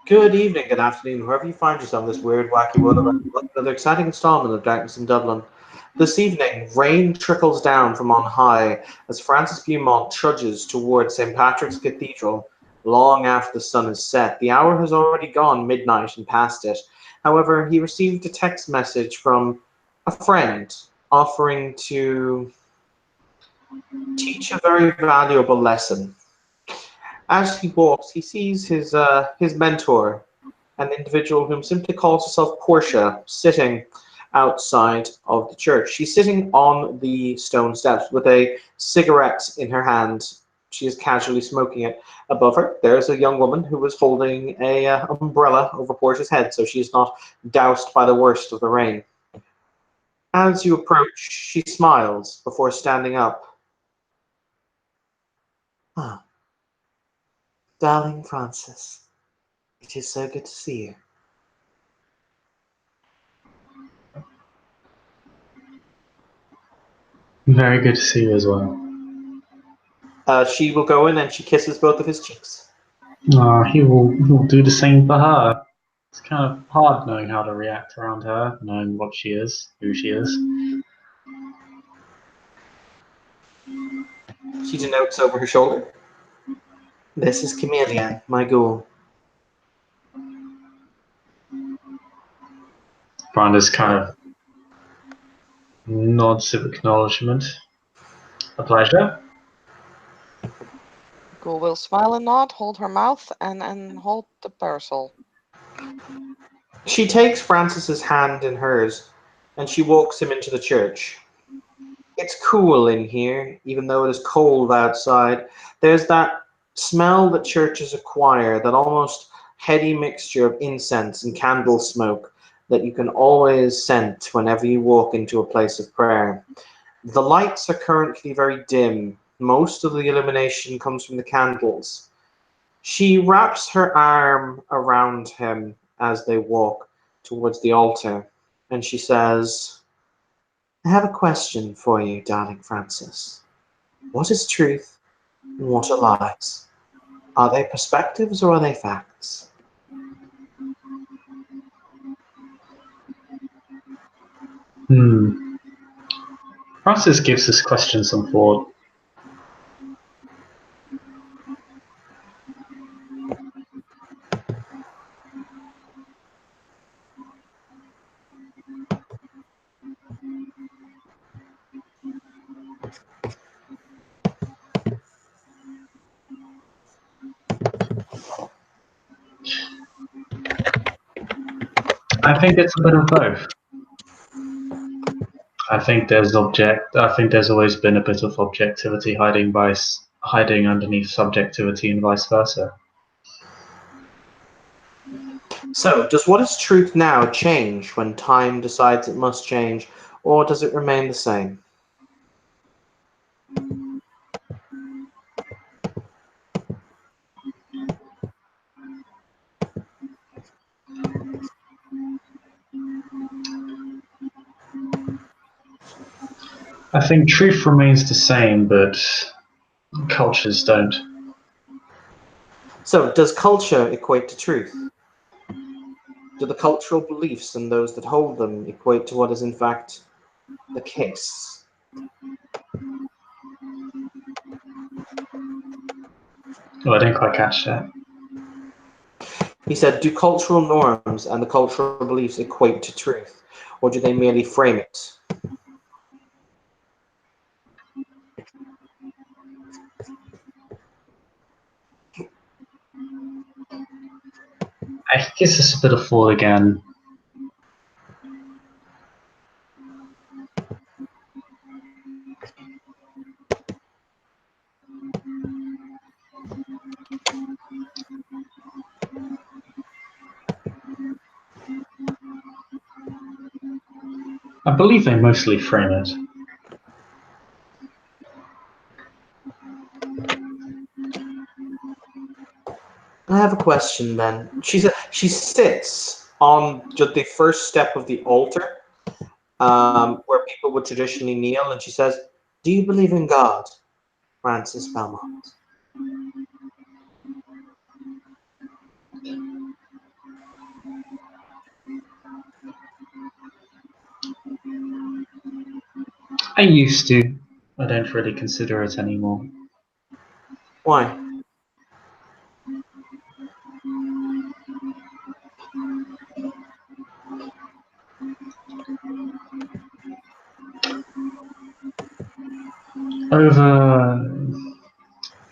Good evening, good afternoon, wherever you find yourself in this weird, wacky world of another exciting installment of Darkness in Dublin. This evening, rain trickles down from on high as Francis Beaumont trudges towards St. Patrick's Cathedral long after the sun is set. The hour has already gone midnight and past it. However, he received a text message from a friend offering to teach a very valuable lesson. As he walks, he sees his mentor, an individual whom simply calls herself Portia, sitting outside of the church. She's sitting on the stone steps with a cigarette in her hand. She is casually smoking it. Above her, there's a young woman who is holding a umbrella over Portia's head, so she's not doused by the worst of the rain. As you approach, she smiles before standing up. Ah, darling Francis, it is so good to see you. Very good to see you as well. She will go in and she kisses both of his cheeks. He will do the same for her. It's kind of hard knowing how to react around her, knowing what she is, who she is. She denotes over her shoulder. This is Chameleon, my ghoul. Branda's kind of nods of acknowledgement. A pleasure. Go will smile and nod, hold her mouth, and hold the parcel. She takes Francis's hand in hers, and she walks him into the church. It's cool in here, even though it is cold outside. There's that smell that churches acquire, that almost heady mixture of incense and candle smoke that you can always scent whenever you walk into a place of prayer. The lights are currently very dim. Most of the illumination comes from the candles. She wraps her arm around him as they walk towards the altar, and she says, I have a question for you, darling Francis. What is truth and what are lies? Are they perspectives or are they facts? Francis gives this question some thought. I think it's a bit of both. I think there's always been a bit of objectivity hiding underneath subjectivity and vice versa. So, does what is truth now change when time decides it must change, or does it remain the same? I think truth remains the same, but cultures don't. So, does culture equate to truth? Do the cultural beliefs and those that hold them equate to what is in fact the case? Oh, I didn't quite catch that. He said, do cultural norms and the cultural beliefs equate to truth, or do they merely frame it? I guess it's a bit of thought again. I believe they mostly frame it. I have a question then. She sits on just the first step of the altar, where people would traditionally kneel, and she says, do you believe in God, Francis Belmont? I used to. I don't really consider it anymore. Why?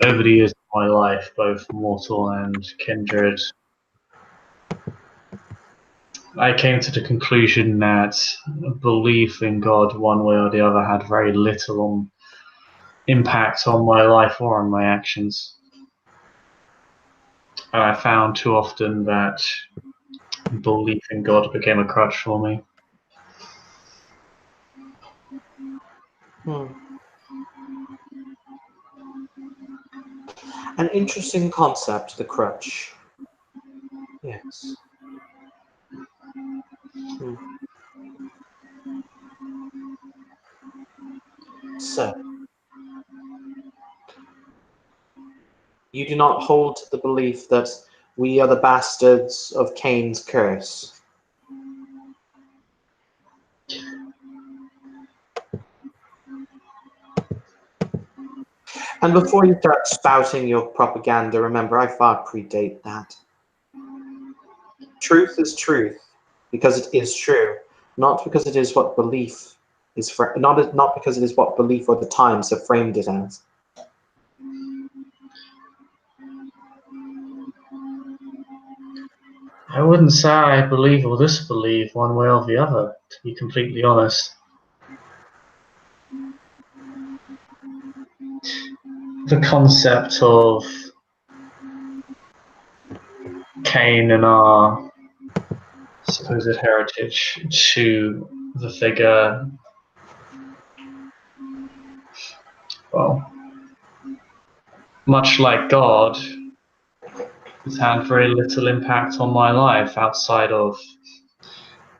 Over the years of my life, both mortal and kindred, I came to the conclusion that belief in God, one way or the other, had very little impact on my life or on my actions. And I found too often that belief in God became a crutch for me. An interesting concept, the crutch. Yes. So, you do not hold to the belief that we are the bastards of Cain's curse. And before you start spouting your propaganda, remember, I far predate that. Truth is truth because it is true, not because it is what belief is not because it is what belief or the times have framed it as. I wouldn't say I believe or disbelieve one way or the other, to be completely honest. The concept of Cain and our supposed heritage to the figure, well, much like God, has had very little impact on my life outside of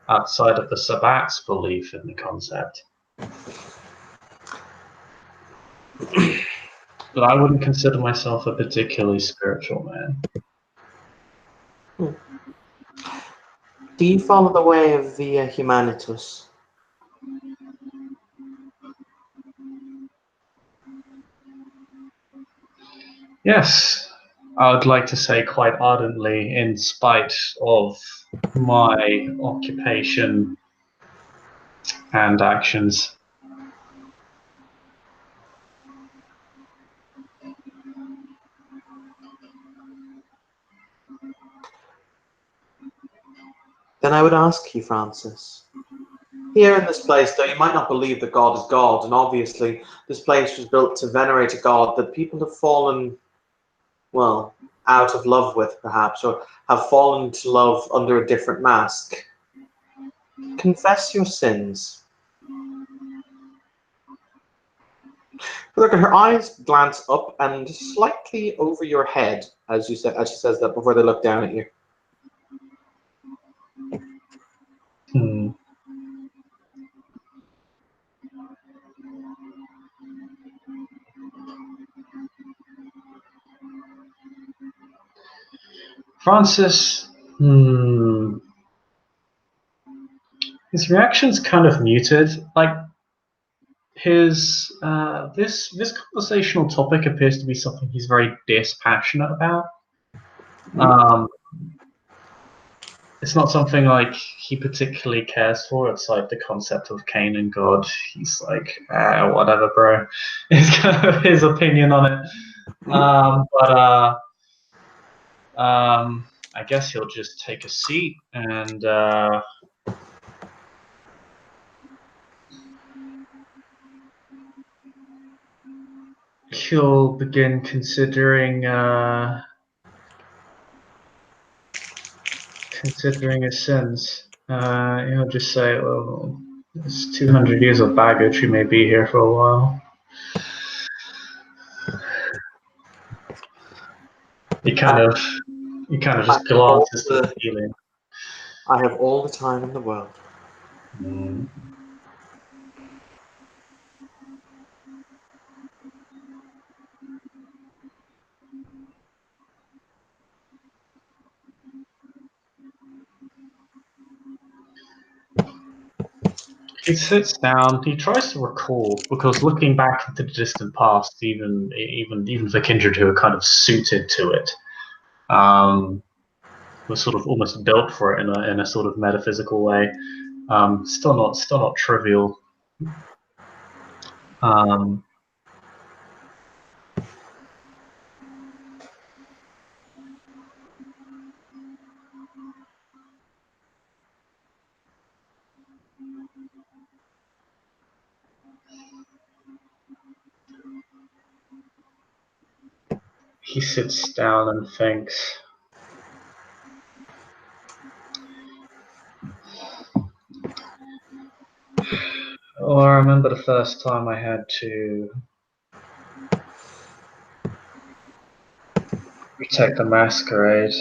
the Sabbat's belief in the concept. But I wouldn't consider myself a particularly spiritual man. Do you follow the way of the Humanitus? Yes, I would like to say quite ardently, in spite of my occupation and actions. Then I would ask you, Francis. Here in this place, though you might not believe that God is God, and obviously this place was built to venerate a God that people have fallen, well, out of love with, perhaps, or have fallen to love under a different mask. Confess your sins. Look at her eyes glance up and slightly over your head as she says that before they look down at you. Hmm. Francis, his reaction's kind of muted. Like his this conversational topic appears to be something he's very dispassionate about. It's not something like he particularly cares for. It's like the concept of Cain and God. He's like, whatever, bro. It's kind of his opinion on it. I guess he'll just take a seat and he'll begin considering his sins. He'll just say, "Well, it's 200 years of baggage. We may be here for a while." He kind of just glances to the ceiling. I have all the time in the world. He sits down. He tries to recall because looking back into the distant past, even the kindred who are kind of suited to it, was sort of almost built for it in a sort of metaphysical way. Still not trivial. He sits down and thinks. Oh, I remember the first time I had to protect the masquerade.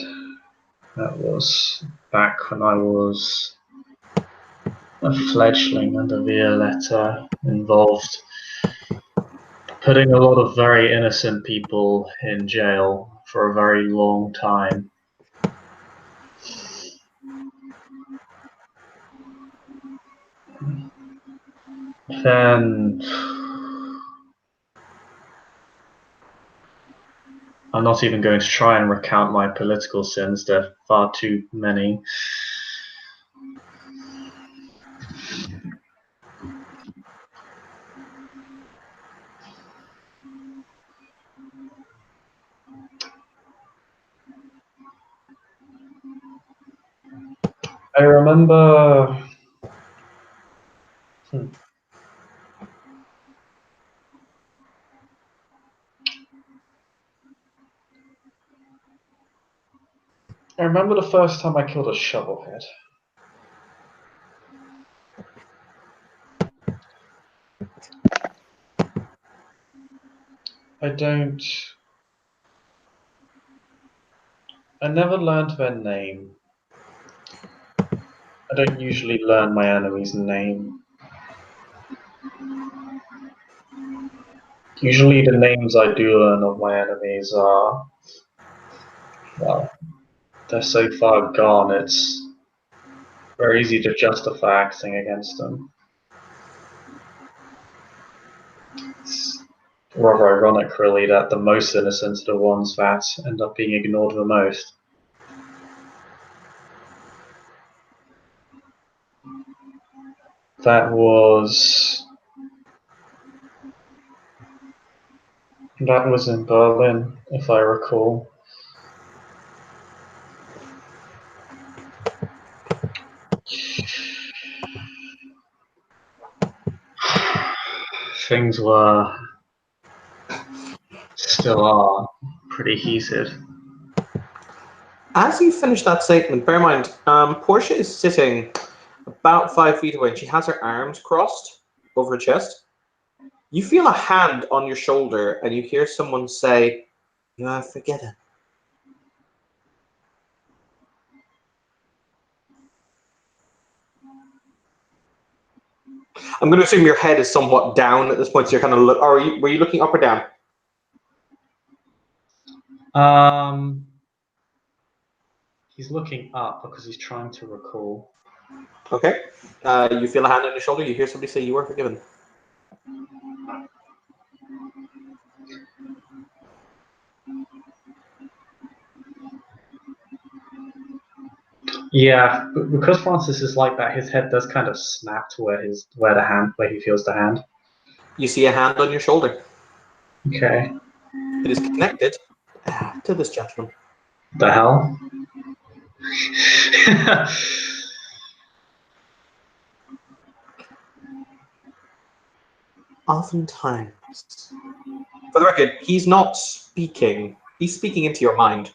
That was back when I was a fledgling under Violetta, involved putting a lot of very innocent people in jail for a very long time. Then I'm not even going to try and recount my political sins, they're far too many. I remember the first time I killed a shovelhead. I never learned their name. I don't usually learn my enemy's name. Usually the names I do learn of my enemies are, well, they're so far gone, it's very easy to justify acting against them. It's rather ironic, really, that the most innocent are the ones that end up being ignored the most. That was in Berlin, if I recall. Things were, still are, pretty heated. As you finish that statement, bear in mind, Portia is sitting about 5 feet away and she has her arms crossed over her chest. You feel a hand on your shoulder and you hear someone say, "You are forgetting." I'm going to assume your head is somewhat down at this point, so you're kind of were you looking up or down? He's looking up because he's trying to recall. Okay. You feel a hand on your shoulder. You hear somebody say, "You are forgiven." Yeah, because Francis is like that, his head does kind of snap to where he feels the hand. You see a hand on your shoulder. Okay. It is connected to this gentleman. The hell? Oftentimes, for the record, he's not speaking. He's speaking into your mind.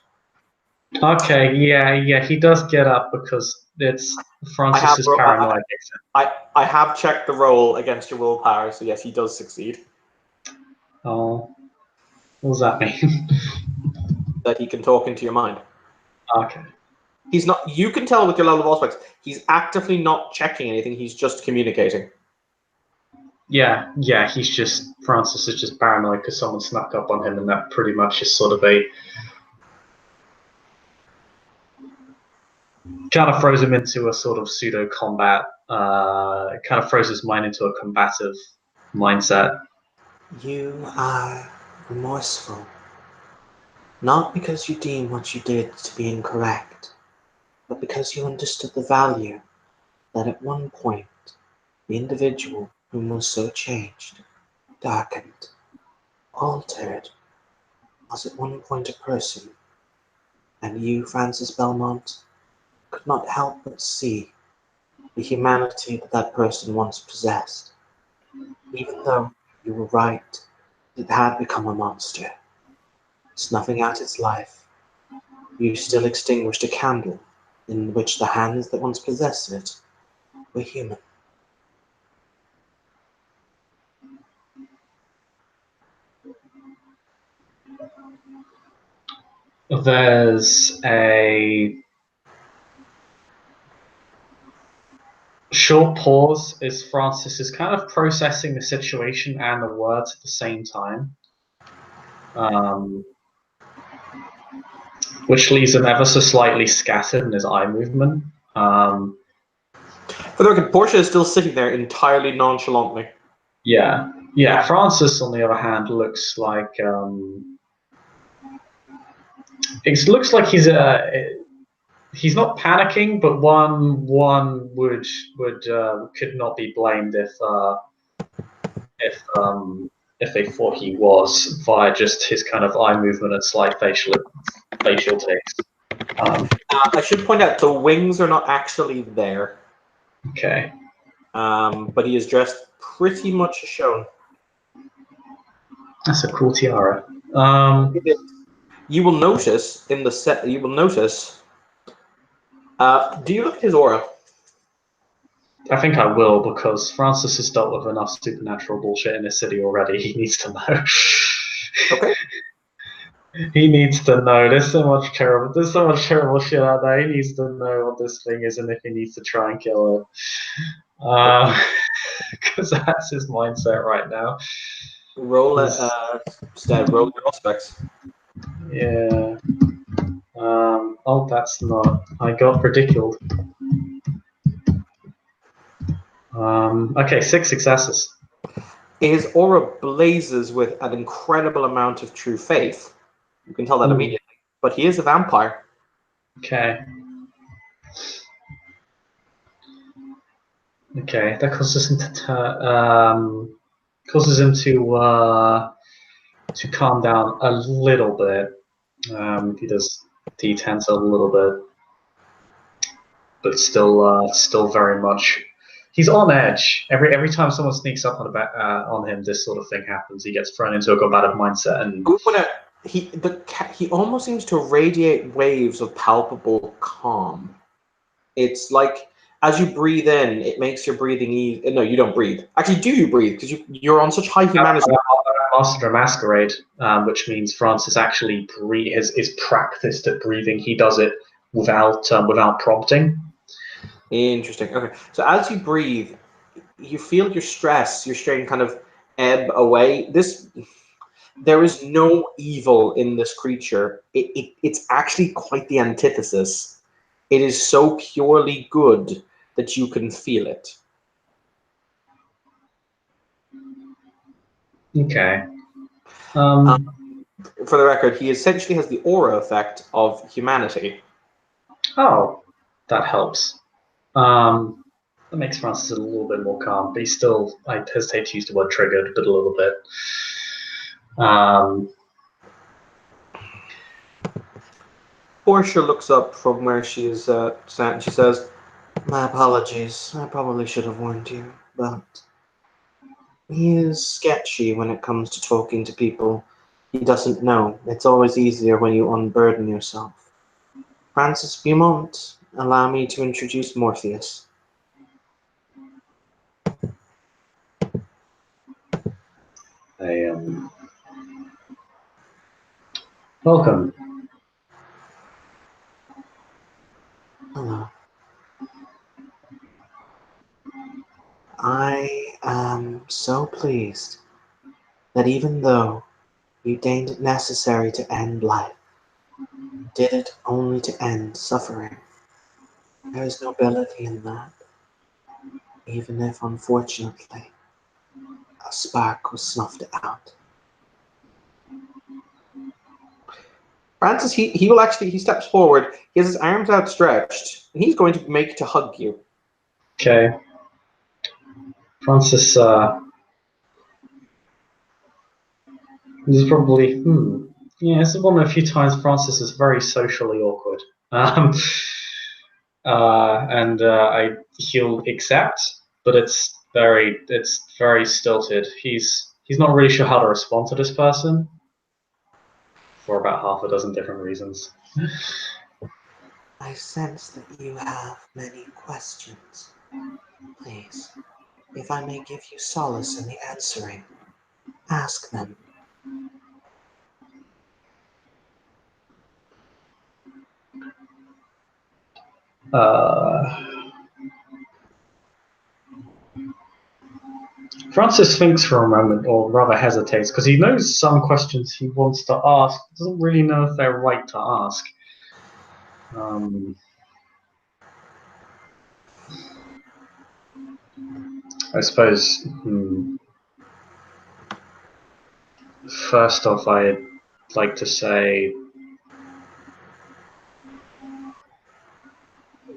Okay, yeah, he does get up because it's Francis's paranoid. I have checked the roll against your willpower, so yes, he does succeed. Oh, what does that mean? That he can talk into your mind. Okay. He's not. You can tell with your level of aspects. He's actively not checking anything. He's just communicating. Yeah, Francis is just paranoid because someone snuck up on him, and that pretty much is sort of a kind of throws him into a sort of pseudo combat kind of throws his mind into a combative mindset. You are remorseful, not because you deem what you did to be incorrect, but because you understood the value that at one point the individual whom was so changed, darkened, altered, was at one point a person, and you, Francis Belmont, could not help but see the humanity that that person once possessed. Even though you were right, it had become a monster, snuffing out its life, you still extinguished a candle in which the hands that once possessed it were human. There's a short pause as Francis is kind of processing the situation and the words at the same time, which leaves him ever so slightly scattered in his eye movement. For the record, Portia is still sitting there entirely nonchalantly. Yeah. Francis, on the other hand, looks like it looks like he's not panicking, but one would could not be blamed if they thought he was, via just his kind of eye movement and slight facial tics. I should point out the wings are not actually there. Okay. But he is dressed pretty much as shown. That's a cool tiara. You will notice in the set. You will notice. Do you look at his aura? I think I will, because Francis has dealt with enough supernatural bullshit in this city already. He needs to know. Okay. He needs to know. There's so much terrible shit out there. He needs to know what this thing is and if he needs to try and kill it. Because that's his mindset right now. Roll roll your aspects. Yeah. Oh, that's not. I got ridiculed. Okay, 6 successes. His aura blazes with an incredible amount of true faith. You can tell that immediately. But he is a vampire. Okay. Okay, that causes him to calm down a little bit. He does detense a little bit, but still very much. He's on edge. Every time someone sneaks up on him, this sort of thing happens. He gets thrown into a combative mindset, and He almost seems to radiate waves of palpable calm. It's like as you breathe in, it makes your breathing easy. No, you don't breathe. Actually, do you breathe? Because you're on such high humanity. Master of Masquerade, which means Francis actually is practiced at breathing. He does it without prompting. Interesting. Okay, so as you breathe, you feel your stress, your strain kind of ebb away. There is no evil in this creature. It's actually quite the antithesis. It is so purely good that you can feel it. Okay. For the record, he essentially has the aura effect of humanity. Oh, that helps. That makes Francis a little bit more calm, but he's still, I hesitate to use the word triggered, but a little bit. Portia looks up from where she is sat and she says, "My apologies. I probably should have warned you, but he is sketchy when it comes to talking to people he doesn't know. It's always easier when you unburden yourself. Francis Beaumont, allow me to introduce Morpheus." Welcome. Hello. I am so pleased that even though you deemed it necessary to end life, you did it only to end suffering. There is nobility in that. even if, unfortunately, a spark was snuffed out. Francis, he will actually, he steps forward, he has his arms outstretched, and he's going to make to hug you. Okay. Francis, this is probably, yeah, this is one of the few times Francis is very socially awkward. He'll accept, but it's very stilted. He's not really sure how to respond to this person for about half a dozen different reasons. I sense that you have many questions. Please, if I may give you solace in the answering, ask them. Francis thinks for a moment, or rather hesitates, because he knows some questions he wants to ask, doesn't really know if they're right to ask. I suppose, first off, I'd like to say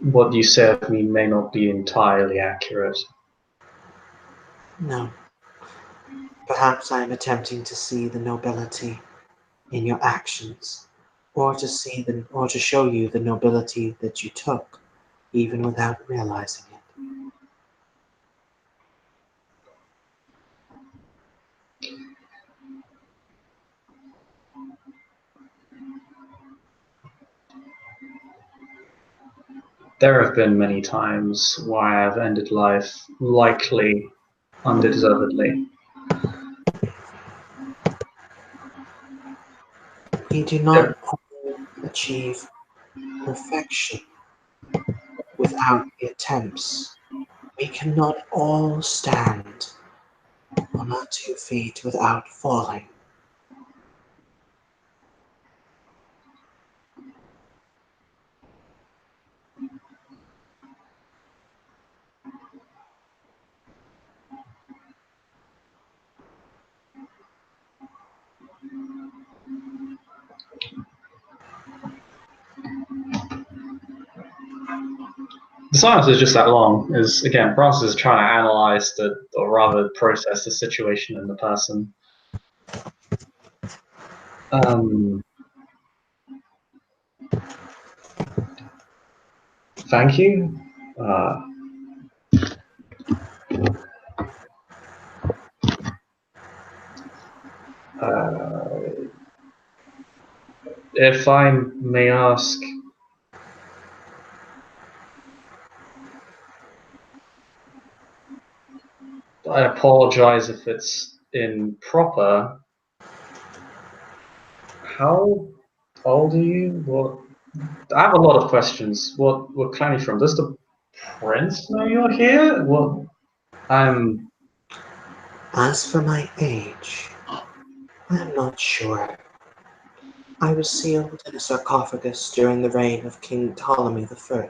what you said of me may not be entirely accurate. No. Perhaps I am attempting to see the nobility in your actions, or to show you the nobility that you took, even without realizing it. There have been many times where I have ended life likely undeservedly. We do not all achieve perfection without the attempts. We cannot all stand on our 2 feet without falling. The silence is just that long. Is again, Francis is trying to analyze or rather process the situation and the person. Thank you. If I may ask, I apologize if it's improper. How old are you? What? I have a lot of questions. What clan are you from? Does the prince know you're here? What? As for my age, I am not sure. I was sealed in a sarcophagus during the reign of King Ptolemy I,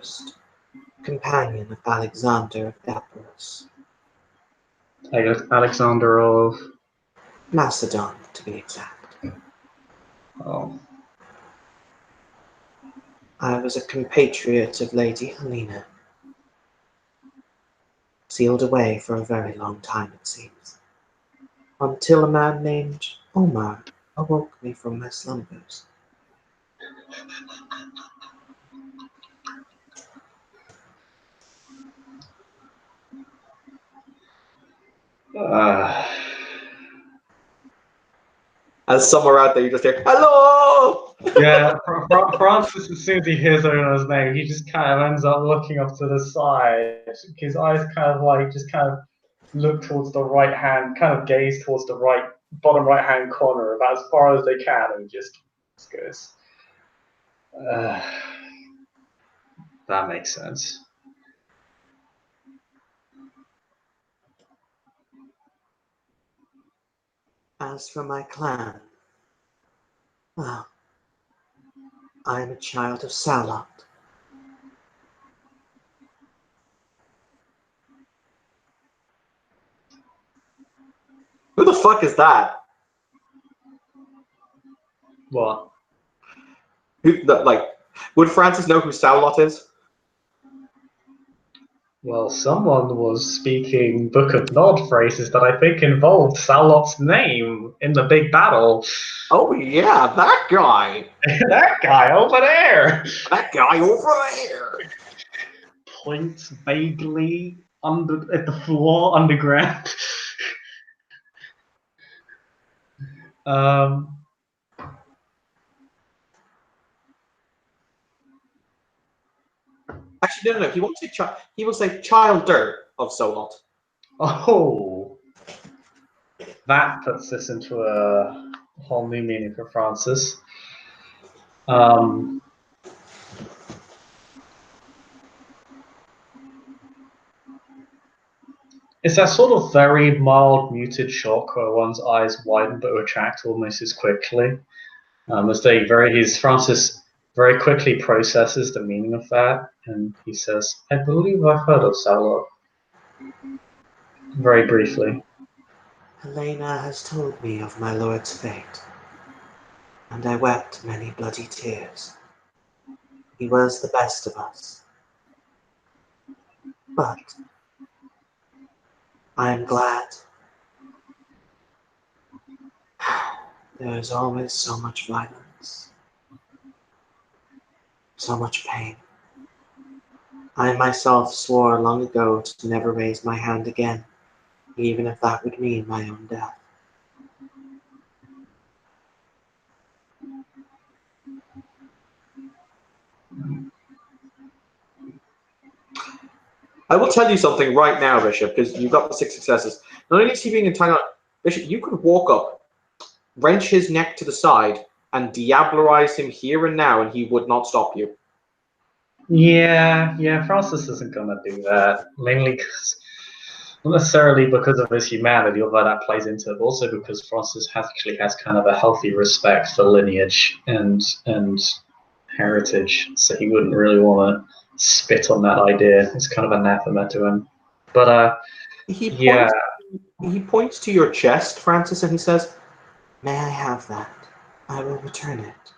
companion of Alexander of Epirus. Alexander of Macedon, to be exact. Oh. I was a compatriot of Lady Helena. Sealed away for a very long time, it seems. Until a man named Omar awoke me from my slumbers. As somewhere out there, you just hear, "Hello!" Yeah, Francis, as soon as he hears Ona's name, he just kind of ends up looking up to the side. His eyes kind of look towards the right hand, kind of gaze towards the bottom right hand corner about as far as they can, and just goes. That makes sense. As for my clan, well, I am a child of Salot. Who the fuck is that? What? Like, would Francis know who Salot is? Well, someone was speaking Book of Nod phrases that I think involved Salot's name in the big battle. Oh yeah, that guy. That guy over there! That guy over there. Points vaguely at the floor underground. um, Actually, no. He won't say child. He will say childer of Solot. oh, that puts this into a whole new meaning for Francis. It's that sort of very mild, muted shock where one's eyes widen but retract almost as quickly. Francis very quickly processes the meaning of that, and he says, "I believe I've heard of Salot." Very briefly. Helena has told me of my lord's fate, and I wept many bloody tears. He was the best of us. But I am glad. There is always so much violence, so much pain. I myself swore long ago to never raise my hand again, even if that would mean my own death. I will tell you something right now, Bishop, because you've got the 6 successes. Not only is he being entangled, Bishop, you could walk up, wrench his neck to the side, and diablerize him here and now, and he would not stop you. Yeah, Francis isn't gonna do that. Mainly because, not necessarily because of his humanity, although that plays into it, but also because Francis actually has kind of a healthy respect for lineage and heritage, so he wouldn't really want to spit on that idea. It's kind of anathema to him. But He points to your chest, Francis, and he says, "May I have that? I will return it."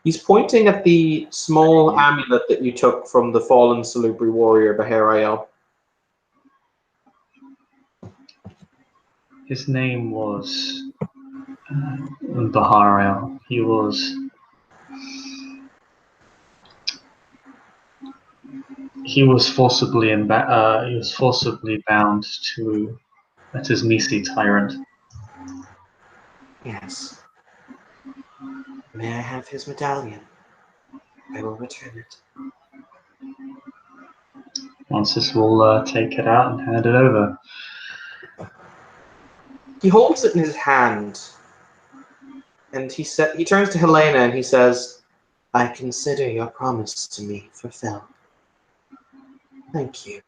He's pointing at the small amulet that you took from the fallen Salubri warrior, Baharael. His name was Baharael. He was forcibly bound to Etismisi tyrant. Yes. May I have his medallion? I will return it. Francis will take it out and hand it over. He holds it in his hand, and he turns to Helena and he says, "I consider your promise to me fulfilled. Thank you."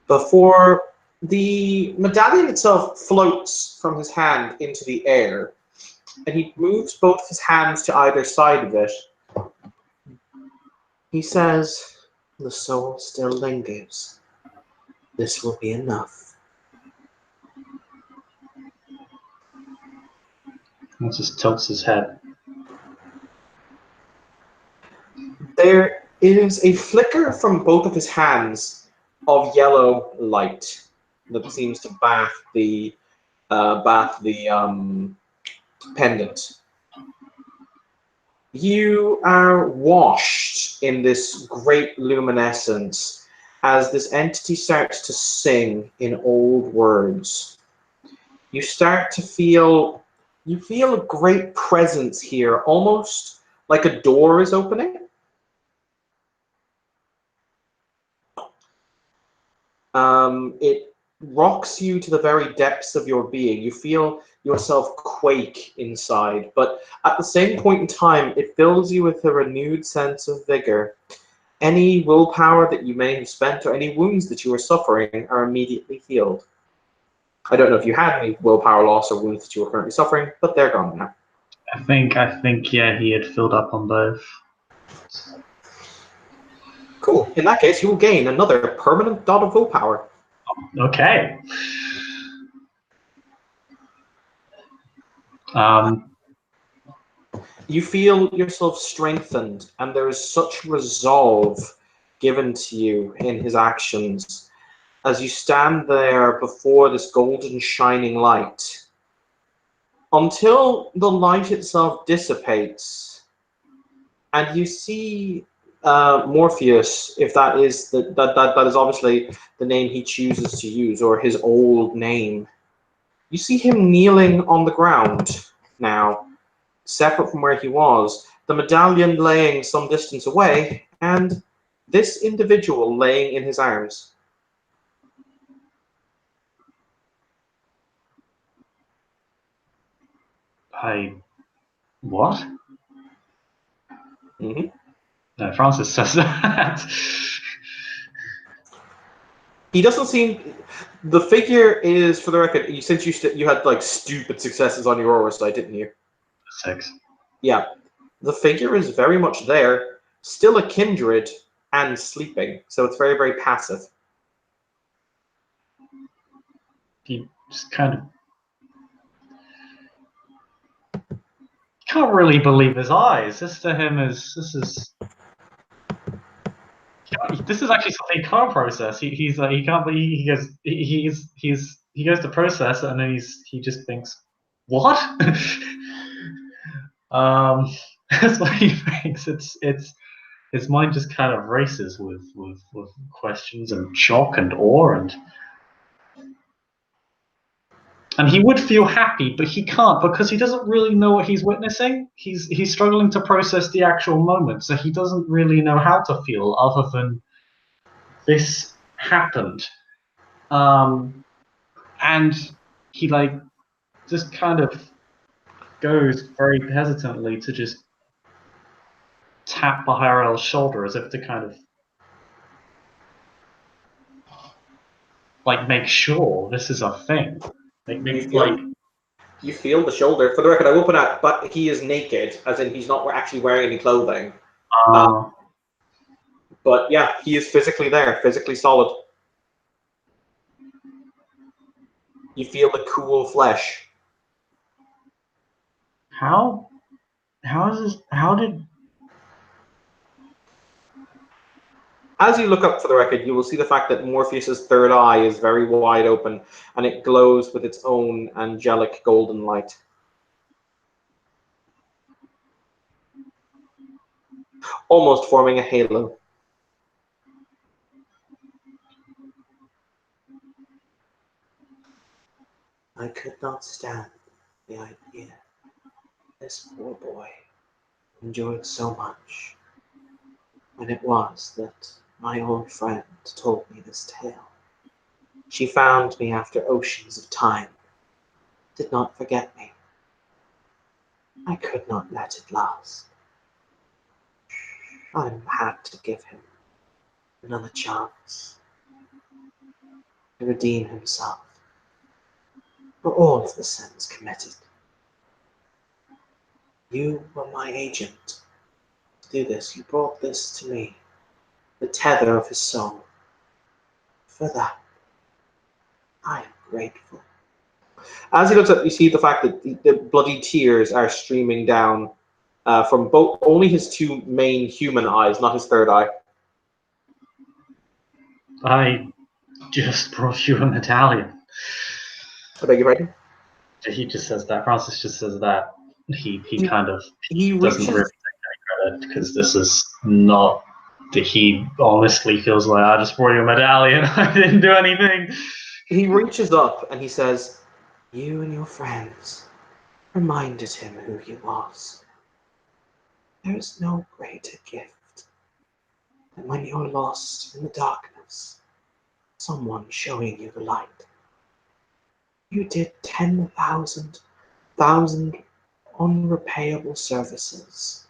Before the medallion itself floats from his hand into the air, and he moves both his hands to either side of it. He says, "The soul still lingers. This will be enough." Francis tilts his head. There is a flicker from both of his hands of yellow light that seems to bath the pendant. You are washed in this great luminescence as this entity starts to sing in old words. You start to feel a great presence here, almost like a door is opening. It rocks you to the very depths of your being. You feel yourself quake inside, but at the same point in time, it fills you with a renewed sense of vigor. Any willpower that you may have spent or any wounds that you are suffering are immediately healed. I don't know if you had any willpower loss or wounds that you were currently suffering, but they're gone now. I think, yeah, he had filled up on both. Cool. In that case, you will gain another permanent dot of willpower. Okay. You feel yourself strengthened, and there is such resolve given to you in his actions as you stand there before this golden shining light until the light itself dissipates, and you see Morpheus, if that is that is obviously the name he chooses to use, or his old name. You see him kneeling on the ground now, separate from where he was, the medallion laying some distance away, and this individual laying in his arms. What? Mm-hmm. No, Francis says that. He doesn't seem. The figure is, for the record, since you had like stupid successes on your aura side, didn't you? 6. Yeah. The figure is very much there, still a kindred, and sleeping. So it's very, very passive. He just kind of can't really believe his eyes. This to him is this is actually something he can't process. He's like he can't believe he goes to process it and then he just thinks what? That's what he thinks. It's his mind just kind of races with questions and shock and awe and he would feel happy, but he can't because he doesn't really know what he's witnessing. He's struggling to process the actual moment, so he doesn't really know how to feel other than this happened. And he like just kind of goes very hesitantly to just tap Bahirel's shoulder as if to kind of like make sure this is a thing. You feel the shoulder. For the record, I will point out, but he is naked, as in he's not actually wearing any clothing. But yeah, he is physically there, physically solid. You feel the cool flesh. How is this? How did? As you look up, for the record, you will see the fact that Morpheus's third eye is very wide open, and it glows with its own angelic golden light. Almost forming a halo. I could not stand the idea. This poor boy endured so much. When it was that my old friend told me this tale, she found me after oceans of time, did not forget me. I could not let it last. I had to give him another chance to redeem himself for all of the sins committed. You were my agent to do this. You brought this to me, the tether of his soul. For that, I am grateful. As he looks up, you see the fact that the bloody tears are streaming down from both only his two main human eyes, not his third eye. I just brought you a medallion. I beg your pardon? He just says that. Francis just says that. He kind of He doesn't reaches, really take any credit because this is not. He honestly feels like I just brought you a medallion. I didn't do anything. he reaches up and he says, "You and your friends reminded him who he was. There is no greater gift than when you're lost in the darkness, someone showing you the light. You did 10,000 unrepayable services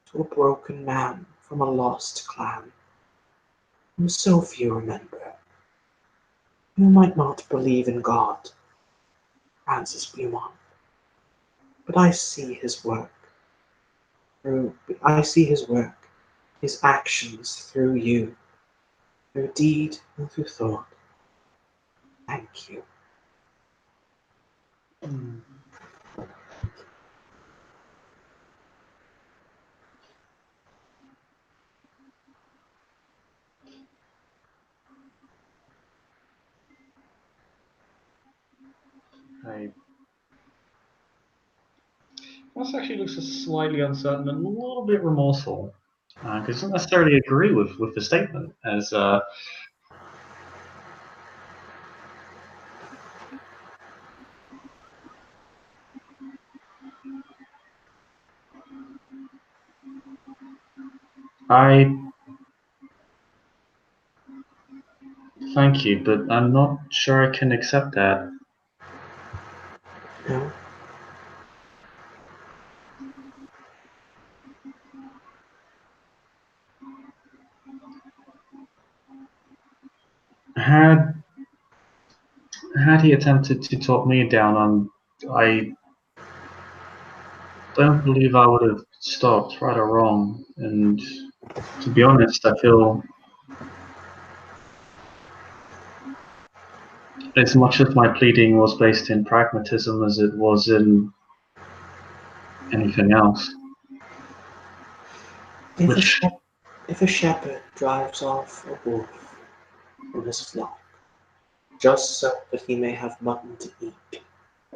to a broken man from a lost clan, whom so few remember. You might not believe in God, Francis Beaumont, But I see his work. I see his work, his actions through you, through deed and through thought. Thank you. This actually looks slightly uncertain and a little bit remorseful, because doesn't necessarily agree with the statement. As I thank you, but I'm not sure I can accept that. No? Had he attempted to talk me down, I don't believe I would have stopped, right or wrong. And to be honest, I feel as much as my pleading was based in pragmatism as it was in anything else. If a shepherd drives off a wolf from his flock, just so that he may have mutton to eat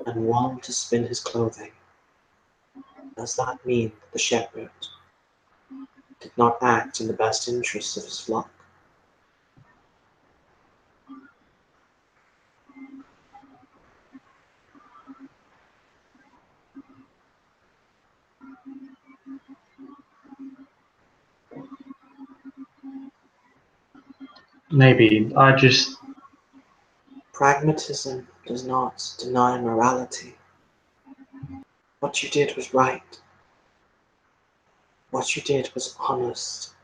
and wool to spin his clothing, does that mean that the shepherd did not act in the best interests of his flock? Maybe I just Pragmatism does not deny morality. What you did was right. What you did was honest.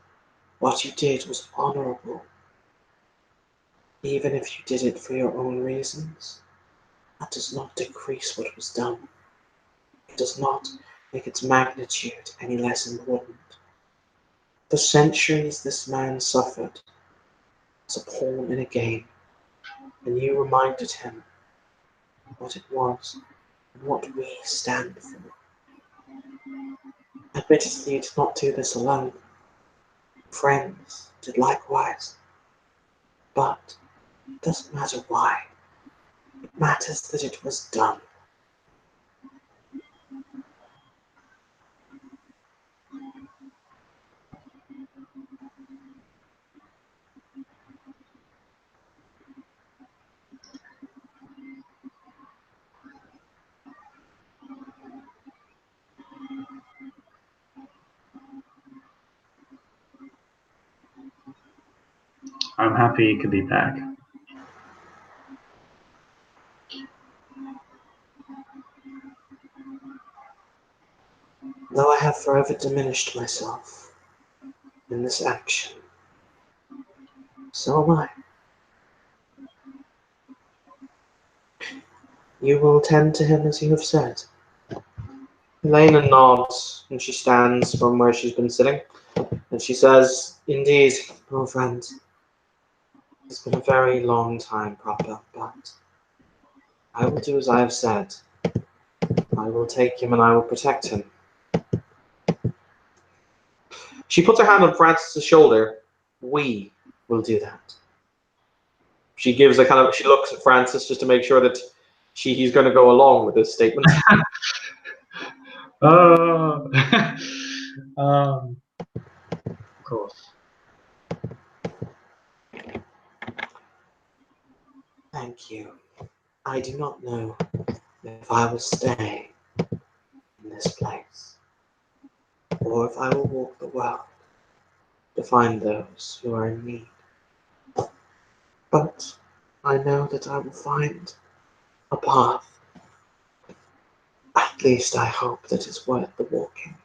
What you did was honorable. Even if you did it for your own reasons, that does not decrease what was done. It does not make its magnitude any less important. For centuries this man suffered as a pawn in a game, and you reminded him what it was and what we stand for. Admittedly, you did not do this alone. Friends did likewise. But it doesn't matter why. It matters that it was done. I'm happy he could be back. Though I have forever diminished myself in this action, so am I. You will attend to him as you have said. Helena nods, and she stands from where she's been sitting, and she says, "Indeed, old friend, it's been a very long time, Papa, but I will do as I have said. I will take him and I will protect him." She puts her hand on Francis's shoulder. "We will do that." She gives a kind of, she looks at Francis just to make sure that he's going to go along with this statement. Of course. Thank you. I do not know if I will stay in this place, or if I will walk the world to find those who are in need. But I know that I will find a path. At least I hope that it's worth the walking.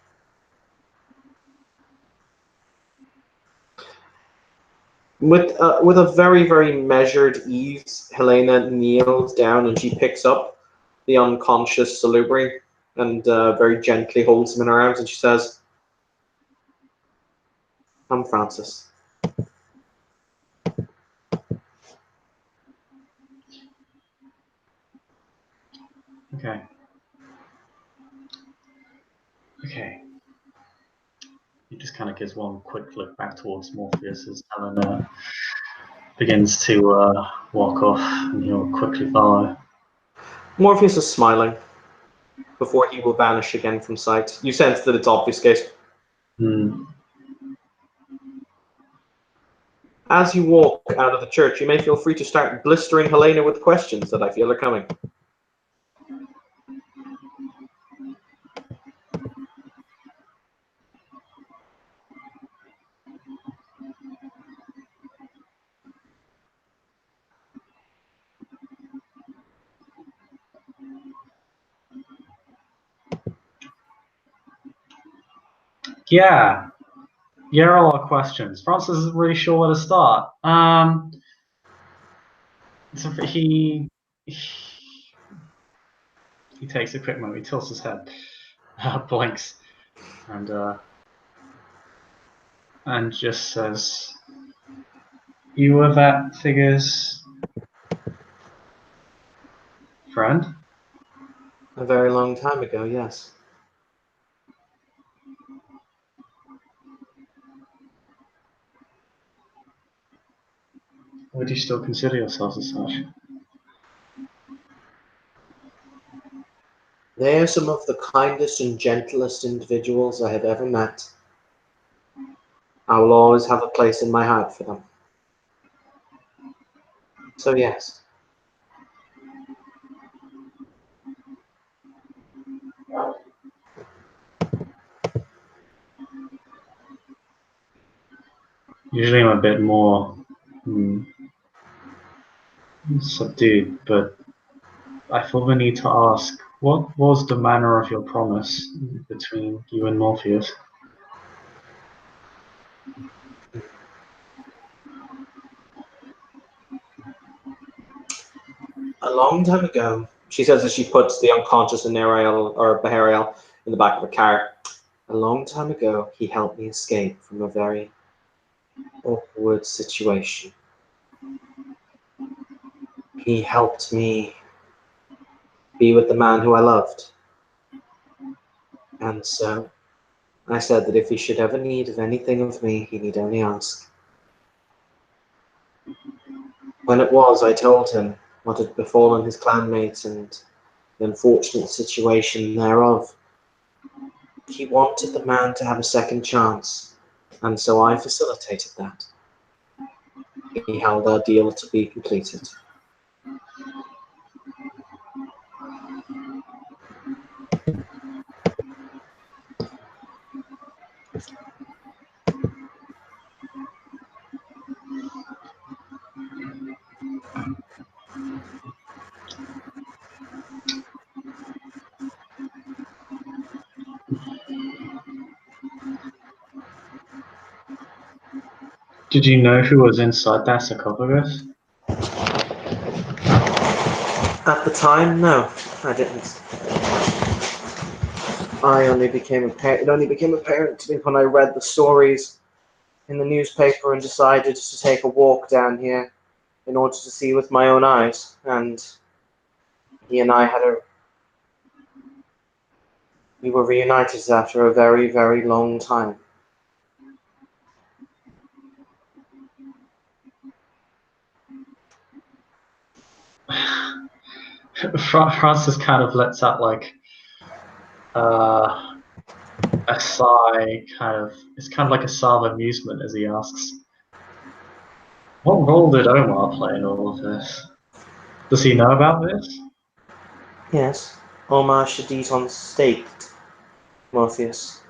With a very, very measured ease, Helena kneels down and she picks up the unconscious Salubri and very gently holds him in her arms, and she says, "I'm Francis." Okay. Okay. He just kind of gives one quick look back towards Morpheus as Helen begins to walk off, and he'll quickly follow. Morpheus is smiling before he will vanish again from sight. You sense that it's obfuscate. As you walk out of the church, you may feel free to start blistering Helena with questions that I feel are coming. Yeah. Yeah, a lot of questions. Francis isn't really sure where to start. So he takes a quick moment. He tilts his head, blinks, and just says, "You were that figure's friend?" A very long time ago, yes. Would you still consider yourself as such? They are some of the kindest and gentlest individuals I have ever met. I will always have a place in my heart for them. So yes. Usually I'm a bit more subdued, but I feel the need to ask, what was the manner of your promise between you and Morpheus? A long time ago, she says as she puts the unconscious Anariel or Behariel in the back of a car. A long time ago, he helped me escape from a very awkward situation. He helped me be with the man who I loved. And so I said that if he should ever need of anything of me, he need only ask. When it was, I told him what had befallen his clanmates and the unfortunate situation thereof. He wanted the man to have a second chance, and so I facilitated that. He held our deal to be completed. Did you know who was inside that sarcophagus? At the time, no, I didn't. It only became apparent to me when I read the stories in the newspaper and decided to take a walk down here in order to see with my own eyes. And he and I we were reunited after a very, very long time. Francis kind of lets out like a sigh, it's kind of like a sigh of amusement as he asks, "What role did Omar play in all of this? Does he know about this?" Yes, Omar Shaditon staked Morpheus.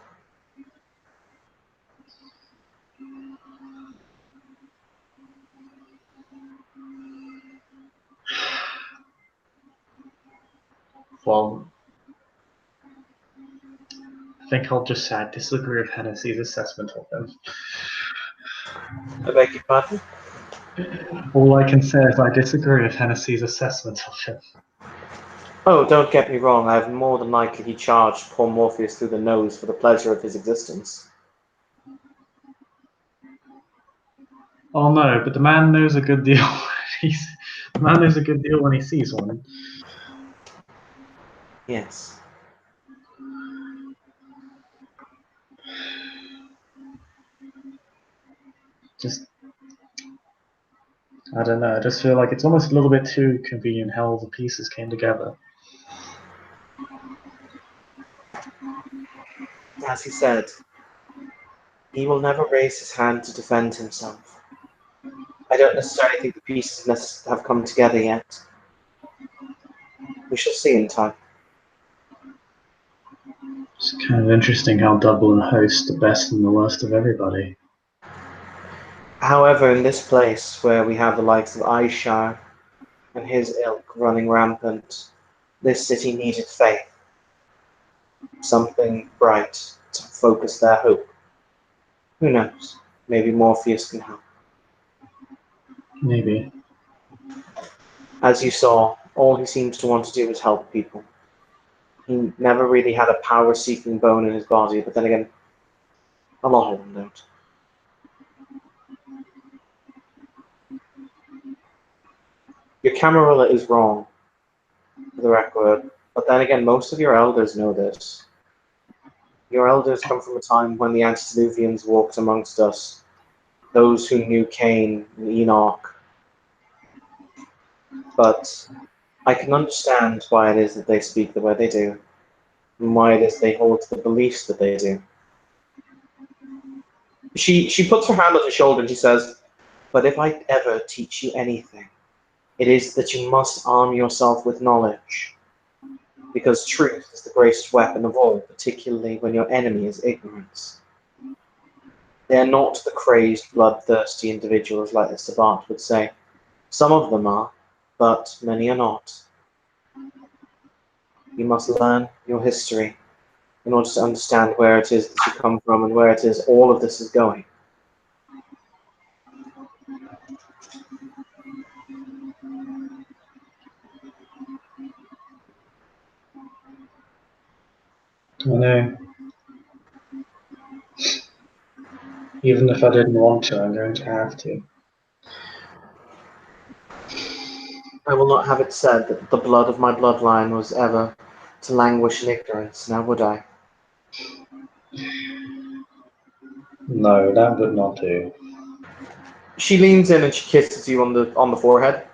Well, I think I'll just say I disagree with Hennessy's assessment of him. I beg your pardon? All I can say is I disagree with Hennessy's assessment of him. Oh, don't get me wrong, I have more than likely charged poor Morpheus through the nose for the pleasure of his existence. Oh no, but the man knows a good deal. The man knows a good deal when he sees one. Yes. Just, I don't know. I just feel like it's almost a little bit too convenient how all the pieces came together. As he said, he will never raise his hand to defend himself. I don't necessarily think the pieces have come together yet. We shall see in time. It's kind of interesting how Dublin hosts the best and the worst of everybody. However, in this place where we have the likes of Aishar and his ilk running rampant, this city needed faith. Something bright to focus their hope. Who knows? Maybe Morpheus can help. Maybe. As you saw, all he seems to want to do is help people. He never really had a power-seeking bone in his body, but then again, a lot of them don't. Your Camarilla is wrong, for the record, but then again, most of your elders know this. Your elders come from a time when the antediluvians walked amongst us, those who knew Cain and Enoch. But I can understand why it is that they speak the way they do, and why it is they hold to the beliefs that they do. She puts her hand on his shoulder and she says, "But if I ever teach you anything, it is that you must arm yourself with knowledge, because truth is the greatest weapon of all, particularly when your enemy is ignorance. They are not the crazed, bloodthirsty individuals like Mr. Bart would say. Some of them are, but many are not. You must learn your history in order to understand where it is that you come from and where it is all of this is going." I know. Even if I didn't want to, I'm going to have to. I will not have it said that the blood of my bloodline was ever to languish in ignorance, now would I? No, that would not do. She leans in and she kisses you on the forehead.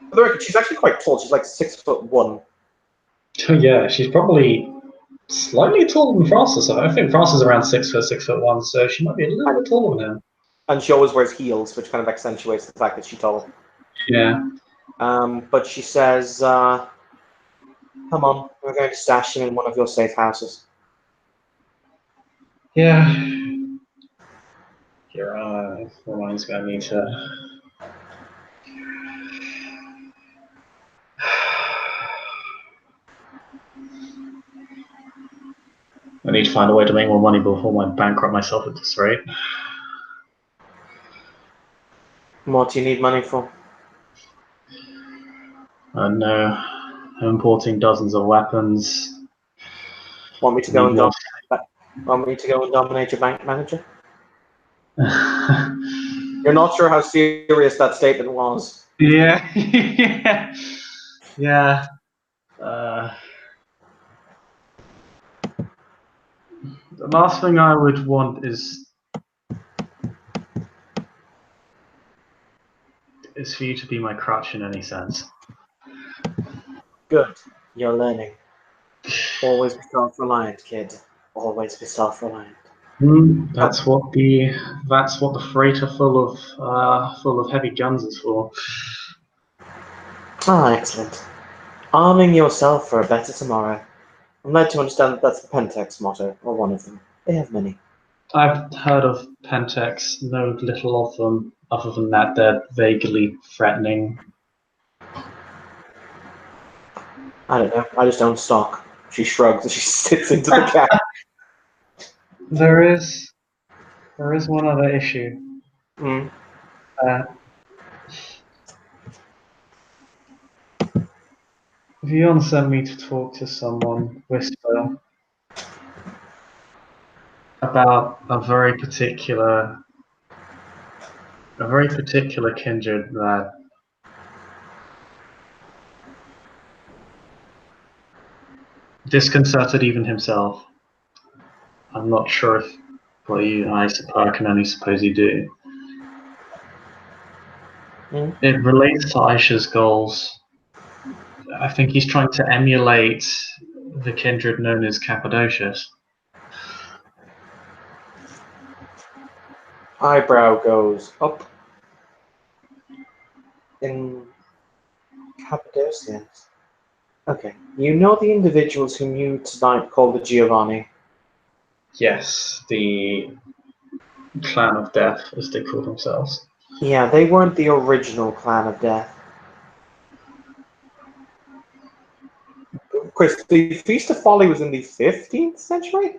For the record, she's actually quite tall. She's like 6'1". Yeah, she's probably slightly taller than Francis. I think Francis is around 6 foot, 6'1", so she might be a little bit taller than him. And she always wears heels, which kind of accentuates the fact that she's tall. Yeah. But she says, "Come on, we're going to stash him in one of your safe houses." Yeah. Your reminds me I need to. I need to find a way to make more money before I bankrupt myself at this rate. What do you need money for? And I'm importing dozens of weapons. Want me to go and dominate your bank manager? You're not sure how serious that statement was. Yeah. Yeah. The last thing I would want is for you to be my crutch in any sense. Good. You're learning. Always be self-reliant, kid. Always be self-reliant. That's what the freighter full of heavy guns is for. Ah, excellent. Arming yourself for a better tomorrow. I'm led to understand that that's the Pentex motto, or one of them. They have many. I've heard of Pentex, know little of them, other than that they're vaguely threatening. I don't know. I just don't stock. She shrugs as she sits into the cab. There is one other issue. Mm. Vion sent me to talk to someone, Whisper, about a very particular kindred that disconcerted even himself. I'm not sure if, well, I can only suppose you do. It relates to Aisha's goals. I think he's trying to emulate the kindred known as Cappadocius. Eyebrow goes up. In Cappadocians. Okay. You know the individuals whom you tonight called the Giovanni? Yes, the Clan of Death, as they call themselves. Yeah, they weren't the original Clan of Death. Chris, the Feast of Folly was in the 15th century?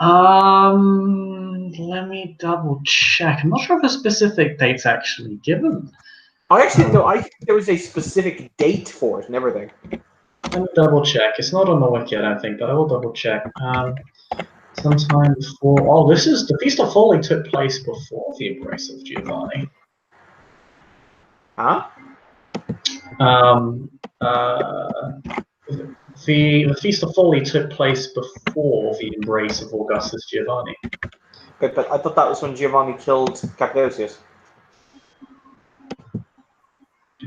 Let me double check. I'm not sure if a specific date's actually given. I think there was a specific date for it and everything. Let me double check. It's not on the wiki, I don't think, but I will double check. Sometime before. Oh, the Feast of Folly took place before the Embrace of Giovanni. Huh? The Feast of Folly took place before the Embrace of Augustus Giovanni. But I thought that was when Giovanni killed Cappadocius.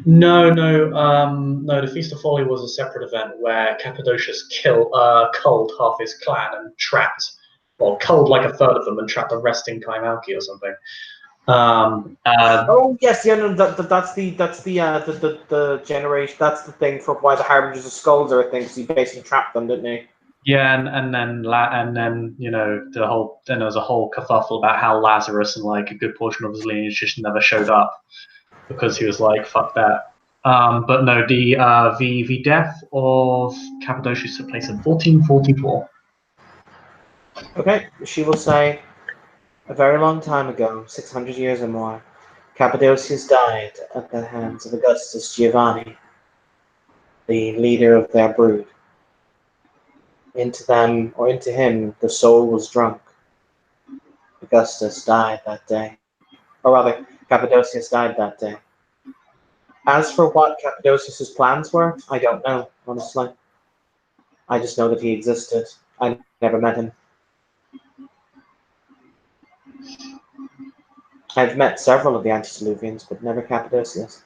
No. The Feast of Folly was a separate event where Cappadocius culled half his clan and culled like a third of them and trapped the rest in Kaimalki or something. Oh yes, yeah, no, that's the generation. That's the thing for why the Harbingers of Skulls are a thing. Because he basically trapped them, didn't he? Yeah, and then there was a whole kerfuffle about how Lazarus and like a good portion of his lineage just never showed up because he was like, fuck that. But no, the death of Cappadocius took place in 1444. Okay, she will say, a very long time ago, 600 years or more, Cappadocius died at the hands of Augustus Giovanni, the leader of their brood. Into him, the soul was drunk. Augustus died that day. Or rather, Cappadocius died that day. As for what Cappadocius's plans were, I don't know, honestly. I just know that he existed. I never met him. I've met several of the Antediluvians, but never Cappadocius.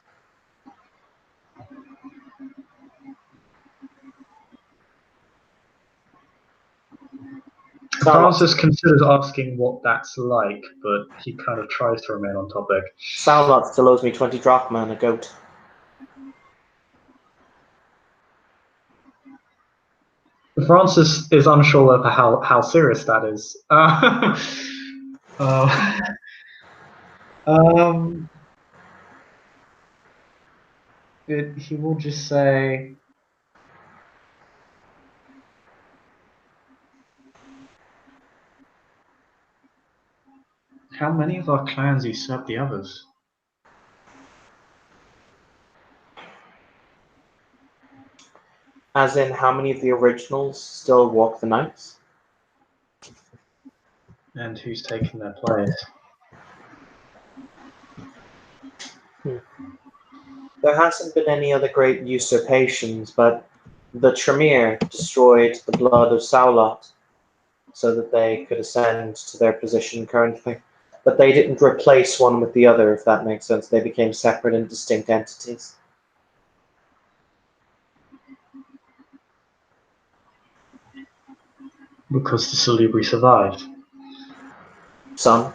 Francis considers asking what that's like, but he kind of tries to remain on topic. Salnot still owes me 20 drachma and a goat. Francis is unsure of how serious that is. He will just say, how many of our clans usurp the others? As in, how many of the originals still walk the nights? And who's taken their place? There hasn't been any other great usurpations, but the Tremere destroyed the blood of Saulot so that they could ascend to their position currently. But they didn't replace one with the other, if that makes sense. They became separate and distinct entities. Because the Salubri survived. Some.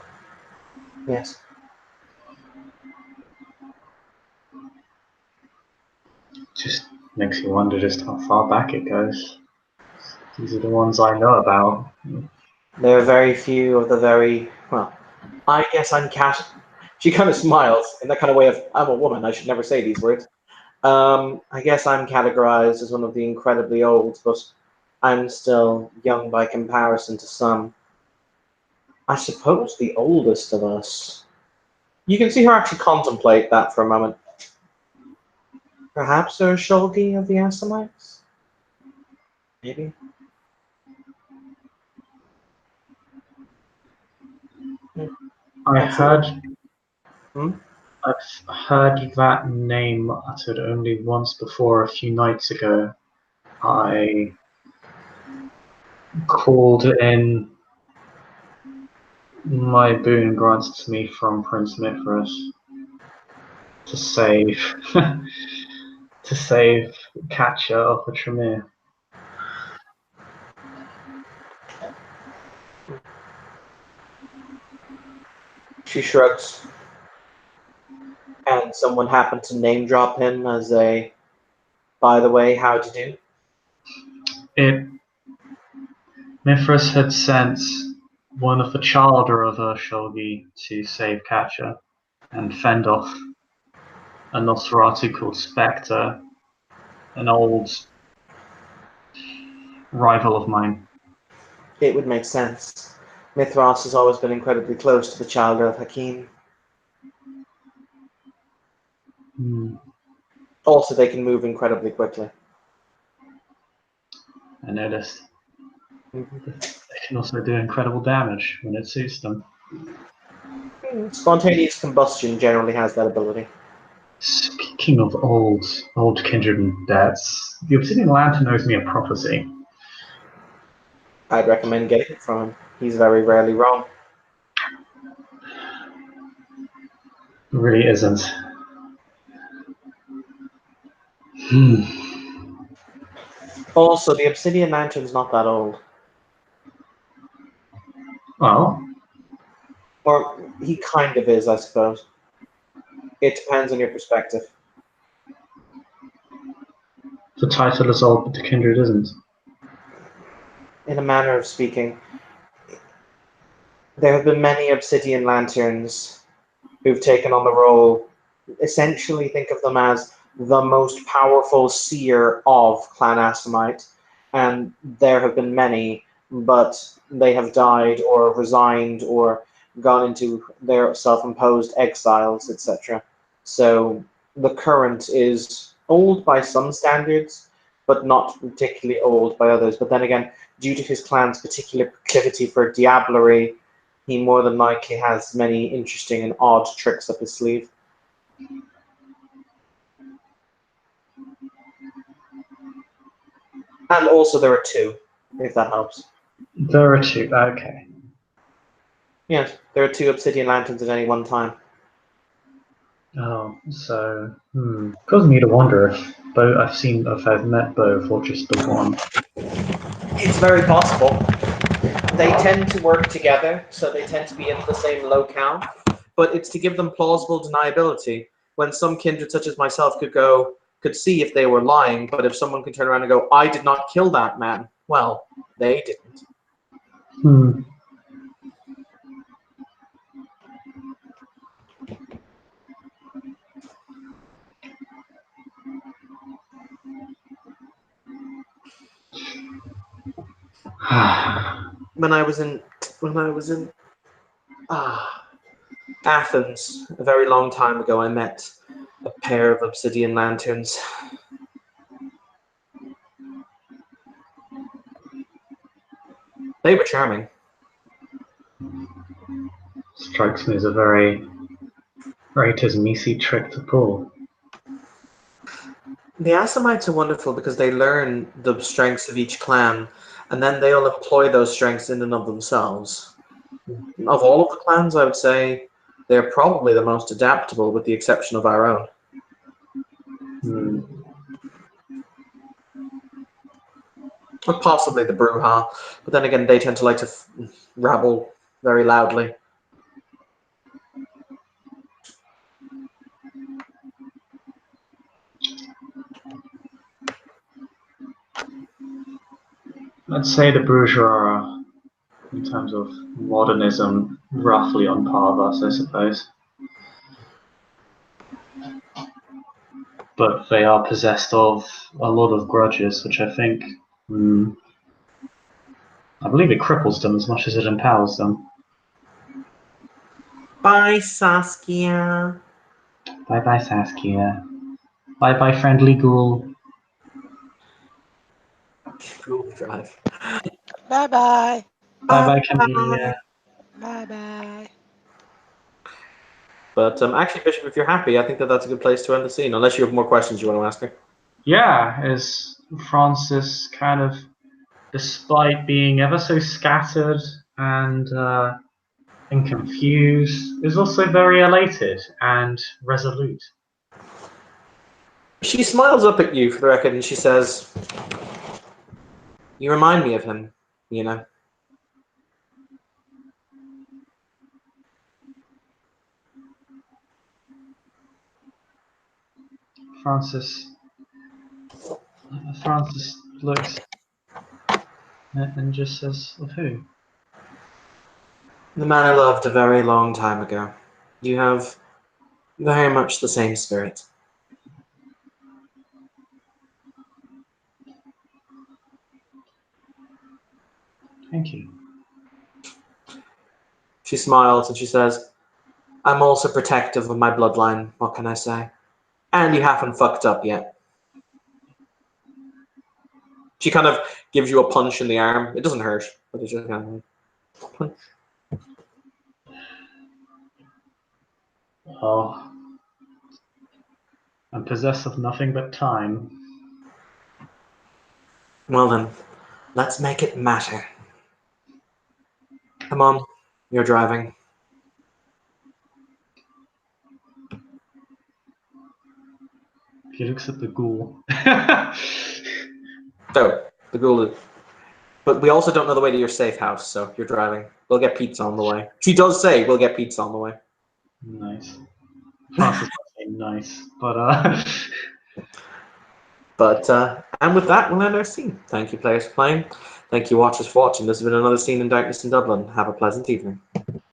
Yes. Just makes you wonder just how far back it goes. These are the ones I know about. There are very few of the I guess I'm cat. She kind of smiles in that kind of way of, I'm a woman, I should never say these words. I guess I'm categorized as one of the incredibly old, but I'm still young by comparison to some. I suppose the oldest of us. You can see her actually contemplate that for a moment. Perhaps they're a Shulgi of the Assamites? Maybe. I've heard Hmm? I've heard that name uttered only once before a few nights ago. I called in my boon granted to me from Prince Mithras to save to save Katja of the Tremere. She shrugs. And someone happened to name drop him as a, by the way, how'd you do? Mithras had sent one of the Chalder of Urshulgi to save Katja and fend off a Nosferatu called Spectre, an old rival of mine. It would make sense. Mithras has always been incredibly close to the child of Hakim. Also, they can move incredibly quickly. I noticed. They can also do incredible damage when it suits them. Spontaneous combustion generally has that ability. Speaking of old kindred and debts, the Obsidian Lantern owes me a prophecy. I'd recommend getting it from him. He's very rarely wrong. It really isn't. Also, the Obsidian Lantern's not that old. Well, Or he kind of is, I suppose. It depends on your perspective. the title is old, but the kindred isn't. In a manner of speaking, there have been many Obsidian Lanterns who've taken on the role. Essentially, think of them as the most powerful seer of Clan Assamite, and there have been many, but they have died or resigned or gone into their self-imposed exiles, etc. So the current is old by some standards, but not particularly old by others. But then again, due to his clan's particular proclivity for diablerie, he more than likely has many interesting and odd tricks up his sleeve. And also there are two, if that helps. There are two. Okay. Yes, there are two Obsidian Lanterns at any one time. Oh, so causing me to wonder if I've met both or just the one. It's very possible. They tend to work together, so they tend to be in the same locale, but it's to give them plausible deniability. When some kindred such as myself could see if they were lying, but if someone could turn around and go, I did not kill that man, well, they didn't. When I was in Athens a very long time ago, I met a pair of Obsidian Lanterns. They were charming. Strikes me as a very Tismisi trick to pull. The Assamites are wonderful because they learn the strengths of each clan, and then they'll employ those strengths in and of themselves. Of all of the clans, I would say they're probably the most adaptable, with the exception of our own. Or possibly the Bruja, but then again, they tend to like to rabble very loudly. Let's say the bourgeois are, in terms of modernism, roughly on par with us, I suppose. But they are possessed of a lot of grudges, which I think, I believe it cripples them as much as it empowers them. Bye, Saskia. Bye bye, Saskia. Bye bye, friendly ghoul. Google Drive. Bye bye. Bye bye, Camellia. Bye bye. But actually, Bishop, if you're happy, I think that that's a good place to end the scene. Unless you have more questions you want to ask her. Yeah, as Francis kind of, despite being ever so scattered and confused, is also very elated and resolute. She smiles up at you for the record, and she says, "You remind me of him, you know." Francis looks and just says, "Of who?" The man I loved a very long time ago. You have very much the same spirit. Thank you. She smiles and she says, "I'm also protective of my bloodline, what can I say? And you haven't fucked up yet." She kind of gives you a punch in the arm. It doesn't hurt, but it's just kind of punch. Oh, I'm possessed of nothing but time. Well then, let's make it matter. Come on, you're driving. He looks at the ghoul. So, the ghoul is... But we also don't know the way to your safe house, so you're driving. We'll get pizza on the way. She does say we'll get pizza on the way. Nice. Francis must say nice, but But, and with that, we'll end our scene. Thank you, players, for playing. Thank you, watchers, for watching. This has been another scene in Darkness in Dublin. Have a pleasant evening.